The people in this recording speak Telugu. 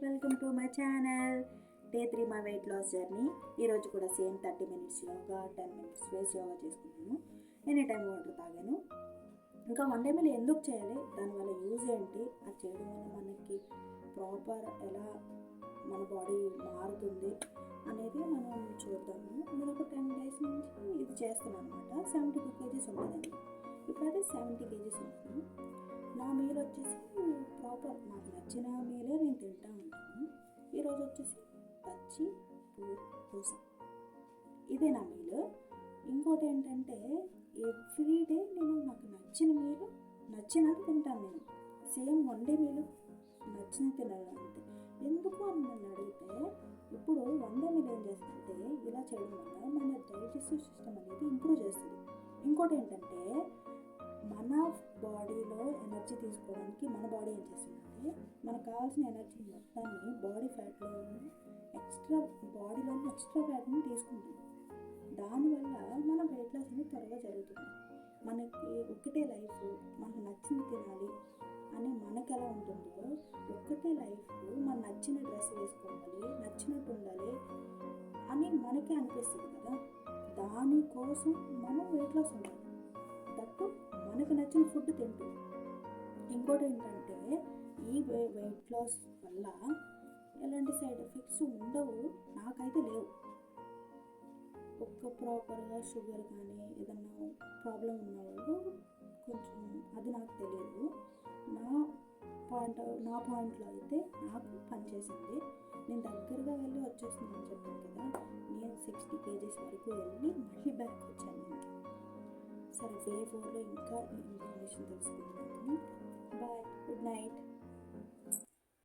Welcome to my channel. Day 3 my weight loss journey. ఈరోజు కూడా same 30 minutes yoga, 10 minutes face yoga చేసుకున్నాను. ఎనీ టైం వాటర్ తాగాను. ఇంకా 1 డే మీల్ ఎందుకు చేయాలి, దానివల్ల యూజ్ ఏంటి, అది చేయడం వల్ల మనకి ప్రాపర్ ఎలా మన బాడీ మారుతుంది అనేది మనం చూద్దాము. నేను ఒక 10 డేస్ నుంచి ఇది చేస్తున్నాను అనమాట. 72 kgs ఉంటుందండి. ఇప్పుడైతే 70 kgs ఉంటాను. నా మీల్ వచ్చేసి ప్రాపర్ నాకు నచ్చిన మీలే నేను తింటూ ఉంటాను. ఈరోజు వచ్చేసి పచ్చి పూస, ఇదే నా మీల్. ఇంకోటి ఏంటంటే ఎవ్రీడే నేను నాకు నచ్చిన మీలు నచ్చినట్టు తింటాను. నేను సేమ్ 1 డే మీలు నచ్చిన తినాలి అంతే. ఎందుకు అని నన్ను అడిగితే, ఇప్పుడు 1 డే మీల్ ఏం చేస్తుంటే ఇలా చేయడం వల్ల మన డైజెస్టివ్ సిస్టమ్ అనేది ఇంప్రూవ్ చేస్తుంది. ఇంకోటి ఏంటంటే మన బాడీలో ఎనర్జీ తీసుకోవడానికి మన బాడీ ఏం చేస్తుందంటే మనకు కావాల్సిన ఎనర్జీ మొత్తాన్ని బాడీ ఫ్యాట్లో బాడీలోని ఎక్స్ట్రా ఫ్యాట్ని తీసుకుంటుంది. దానివల్ల మన వెయిట్ లాస్ అనేది త్వరగా జరుగుతుంది. మనకి ఒకటే లైఫ్, మనకు నచ్చింది తినాలి అని మనకు ఎలా ఉంటుందో, ఒకటే లైఫ్ మన నచ్చిన డ్రెస్ వేసుకోవాలి, నచ్చినట్టు ఉండాలి అని మనకే అనిపిస్తుంది కదా. దానికోసం మనం వెయిట్ లాస్ ఉండాలి, దట్టు మనకు నచ్చిన ఫుడ్ తింటూ. ఇంకోటి ఏంటంటే ఈ వెయిట్ లాస్ వల్ల ఎలాంటి సైడ్ ఎఫెక్ట్స్ ఉండవు, నాకైతే లేవు. ప్రాపర్గా షుగర్ కానీ ఏదన్నా ప్రాబ్లం ఉన్నవాళ్ళు కొంచెం అది నాకు తెలియదు. నా పాయింట్లో అయితే నాకు పనిచేసింది. నేను దగ్గరగా వెళ్ళి వచ్చేస్తున్నాను చెప్పాను కదా. నేను 60 kgs వరకు వెళ్ళి మళ్ళీ బ్యాక్ వచ్చాను. సరే, డే 4లో ఇంకా ఈ ఇన్ఫర్మేషన్ తెలుసుకుంటాను. Bye, good night.